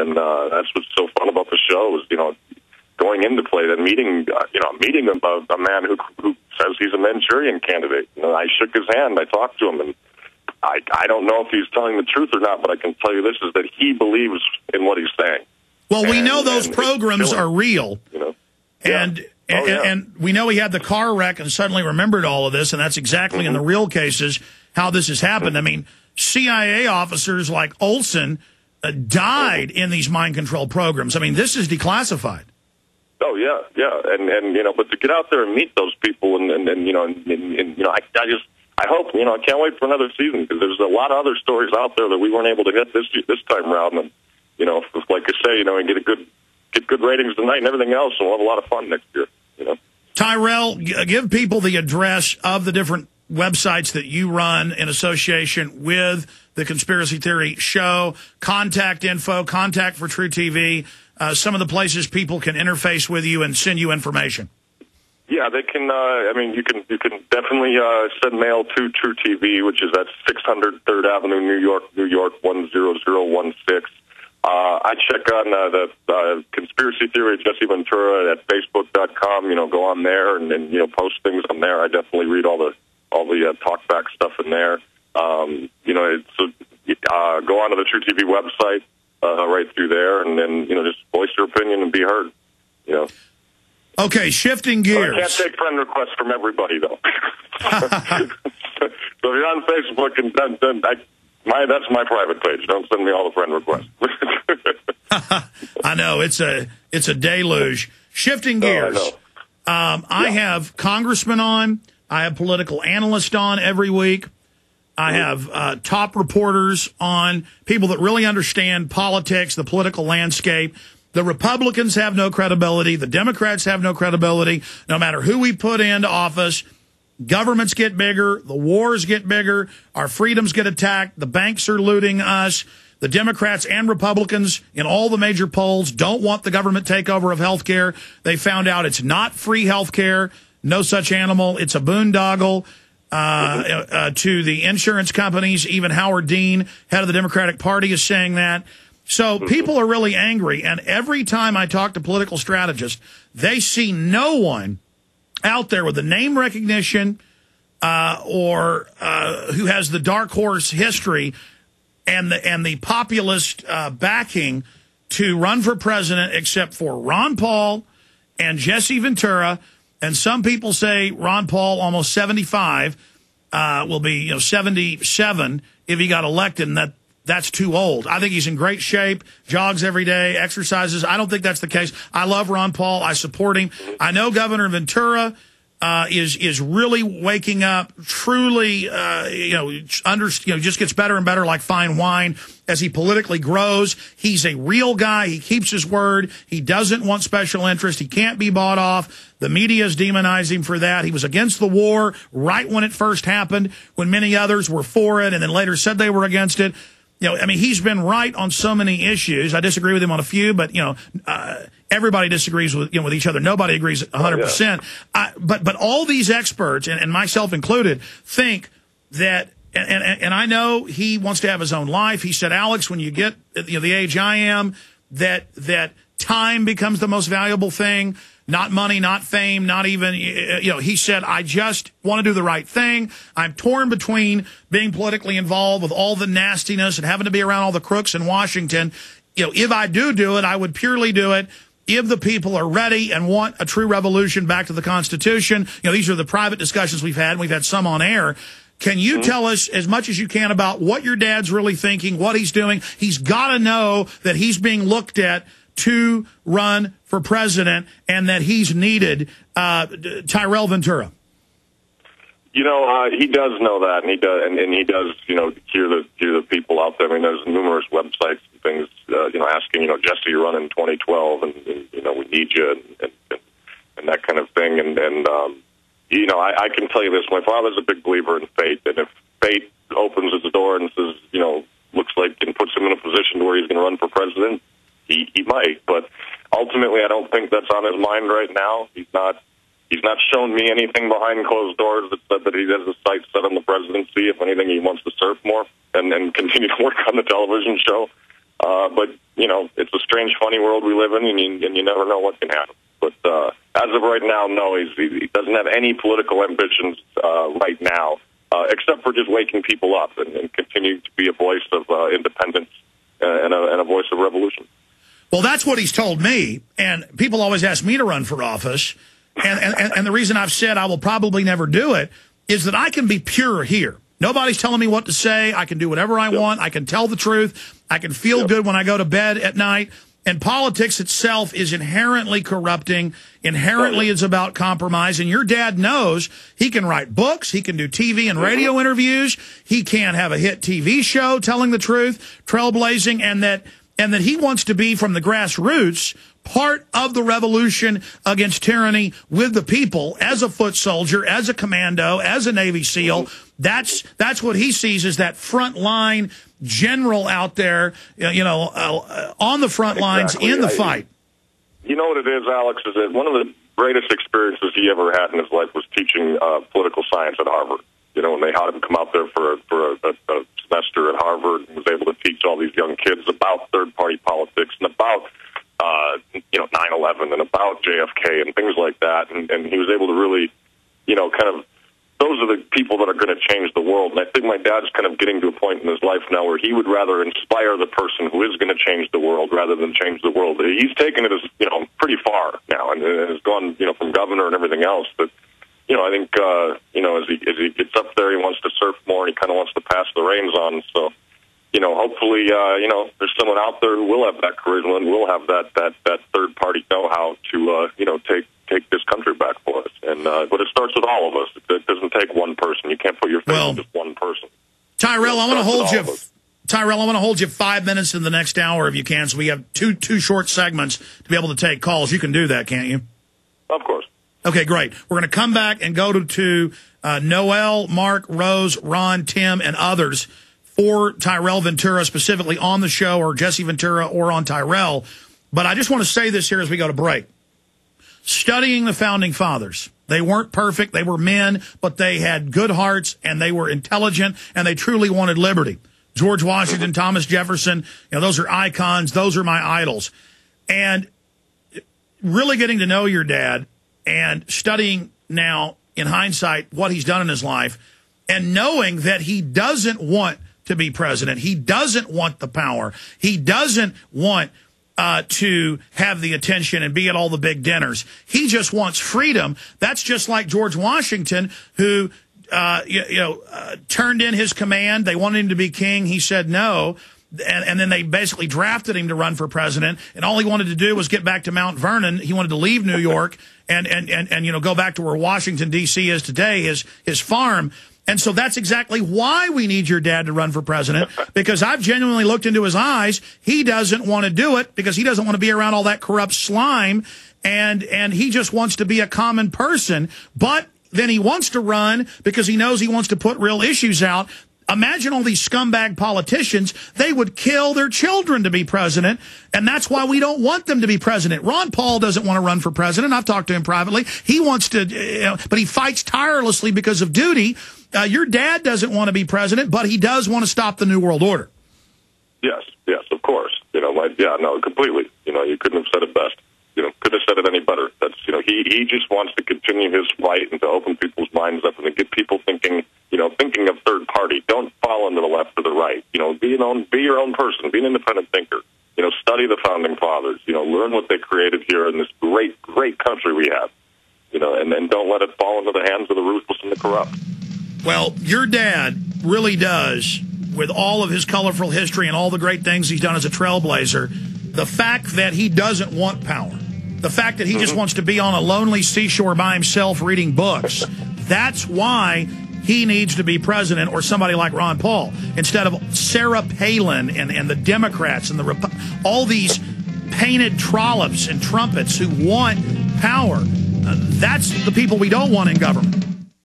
And that's what's so fun about the show is, going into play, then meeting a man who says he's a Manchurian candidate. I shook his hand, I talked to him, and I don't know if he's telling the truth or not, but I can tell you this, is that he believes in what he's saying. Well, we know those programs are real. And we know he had the car wreck and suddenly remembered all of this, and that's exactly in the real cases how this has happened. I mean, CIA officers like Olson died in these mind control programs. I mean, this is declassified. Oh yeah, and but to get out there and meet those people, I hope, I can't wait for another season, because there's a lot of other stories out there that we weren't able to hit this time around, and like I say, and get good ratings tonight and everything else, and we'll have a lot of fun next year. Tyrell, give people the address of the different websites that you run in association with the Conspiracy Theory Show, contact info, contact for True TV, some of the places people can interface with you and send you information. Yeah, they can. You can definitely send mail to True TV, which is at 600 3rd Avenue, New York, 10016. I check on the Conspiracy Theory Jesse Ventura at Facebook.com. Go on there and post things on there. I definitely read all the talkback stuff in there. Go onto the True TV website right through there, and then just voice your opinion and be heard. Okay, shifting gears. Well, I can't take friend requests from everybody, though. So if you're on Facebook, and that's my private page. Don't send me all the friend requests. I know it's a deluge. Shifting gears. I have congressmen on. I have political analysts on every week. I have top reporters on, people that really understand politics, the political landscape. The Republicans have no credibility. The Democrats have no credibility. No matter who we put into office, governments get bigger. The wars get bigger. Our freedoms get attacked. The banks are looting us. The Democrats and Republicans in all the major polls don't want the government takeover of health care. They found out it's not free health care. No such animal. It's a boondoggle to the insurance companies. Even Howard Dean, head of the Democratic Party, is saying that. So people are really angry, and every time I talk to political strategists, they see no one out there with the name recognition or who has the dark horse history and the populist backing to run for president, except for Ron Paul and Jesse Ventura. And some people say Ron Paul, almost 75, will be 77 if he got elected, and that's too old. I think he's in great shape, jogs every day, exercises. I don't think that's the case. I love Ron Paul. I support him. I know Governor Ventura is really waking up, truly, just gets better and better like fine wine as he politically grows. He's a real guy. He keeps his word. He doesn't want special interest. He can't be bought off. The media is demonizing him for that. He was against the war right when it first happened, when many others were for it and then later said they were against it. He's been right on so many issues. I disagree with him on a few, but, everybody disagrees with each other. Nobody agrees 100%. But all these experts, and myself included, think that, and I know he wants to have his own life. He said, Alex, when you get the age I am, that time becomes the most valuable thing. Not money, not fame, not even, he said, I just want to do the right thing. I'm torn between being politically involved with all the nastiness and having to be around all the crooks in Washington. If I do it, I would purely do it if the people are ready and want a true revolution back to the Constitution. These are the private discussions we've had, and we've had some on air. Can you tell us as much as you can about what your dad's really thinking, what he's doing? He's got to know that he's being looked at to run for president and that he's needed. Tyrell Ventura. He does know that, and he does, hear the people out there. I mean, there's numerous websites and things, asking, Jesse, you're running in 2012, and we need you, and that kind of thing. And I can tell you this: my father's a big believer in fate, and if fate opens its door and says, looks like, and puts him in a position where he's going to run for president, he might. But ultimately, I don't think that's on his mind right now. He's not shown me anything behind closed doors that said that he has his sights set on the presidency. If anything, he wants to surf more and continue to work on the television show. But it's a strange, funny world we live in, and you never know what can happen. But as of right now, no, he doesn't have any political ambitions right now, except for just waking people up and continuing to be a voice of independence and a voice of revolution. Well, that's what he's told me, and people always ask me to run for office, and the reason I've said I will probably never do it is that I can be pure here. Nobody's telling me what to say. I can do whatever I want. I can tell the truth. I can feel good when I go to bed at night. And politics itself is inherently corrupting. Inherently it's about compromise. And your dad knows he can write books. He can do TV and radio interviews. He can have a hit TV show telling the truth, trailblazing, and that he wants to be, from the grassroots, part of the revolution against tyranny with the people, as a foot soldier, as a commando, as a Navy SEAL. That's what he sees as that front line general out there, on the front lines in the fight. You know what it is, Alex, is that one of the greatest experiences he ever had in his life was teaching political science at Harvard. When they had him come out there for a semester at Harvard and was able to teach all these young kids about third-party politics and about 9/11 and about JFK and things like that, and he was able to really, those are the people that are going to change the world. And I think my dad's kind of getting to a point in his life now where he would rather inspire the person who is going to change the world rather than change the world. He's taken it as pretty far now, and has gone from governor and everything else. But I think as he gets up there, he wants to surf more, and he kind of wants to pass the reins on. So. Hopefully, there's someone out there who will have that charisma and will have that third-party know-how to, take this country back for us. And but it starts with all of us. It doesn't take one person. You can't put your faith in just one person. Tyrell, I want to hold you. Tyrell, I want to hold you 5 minutes in the next hour if you can. So we have two short segments to be able to take calls. You can do that, can't you? Of course. Okay, great. We're going to come back and go to Noel, Mark, Rose, Ron, Tim, and others for Tyrell Ventura, specifically on the show, or Jesse Ventura, or on Tyrell. But I just want to say this here as we go to break. Studying the Founding Fathers, they weren't perfect, they were men, but they had good hearts, and they were intelligent, and they truly wanted liberty. George Washington, Thomas Jefferson, those are icons, those are my idols. And really getting to know your dad and studying now, in hindsight, what he's done in his life, and knowing that he doesn't want to be president. He doesn't want the power. He doesn't want to have the attention and be at all the big dinners. He just wants freedom. That's just like George Washington, who turned in his command. They wanted him to be king. He said no. And then they basically drafted him to run for president. And all he wanted to do was get back to Mount Vernon. He wanted to leave New York and go back to where Washington, D.C. is today, his farm. And so that's exactly why we need your dad to run for president, because I've genuinely looked into his eyes. He doesn't want to do it because he doesn't want to be around all that corrupt slime, and he just wants to be a common person. But then he wants to run because he knows he wants to put real issues out. Imagine all these scumbag politicians. They would kill their children to be president, and that's why we don't want them to be president. Ron Paul doesn't want to run for president. I've talked to him privately. He wants to, but he fights tirelessly because of duty. Your dad doesn't want to be president, but he does want to stop the New World Order. Yes, of course. Completely. You couldn't have said it best. Couldn't have said it any better. That's, he just wants to continue his fight and to open people's minds up and to get people thinking of third party. Don't fall into the left or the right. Be your own person. Be an independent thinker. Study the Founding Fathers. Learn what they created here in this great, great country we have. And don't let it fall into the hands of the ruthless and the corrupt. Well, your dad really does, with all of his colorful history and all the great things he's done as a trailblazer, the fact that he doesn't want power, the fact that he just wants to be on a lonely seashore by himself reading books, that's why he needs to be president, or somebody like Ron Paul, instead of Sarah Palin and the Democrats and all these painted trollops and trumpets who want power. That's the people we don't want in government.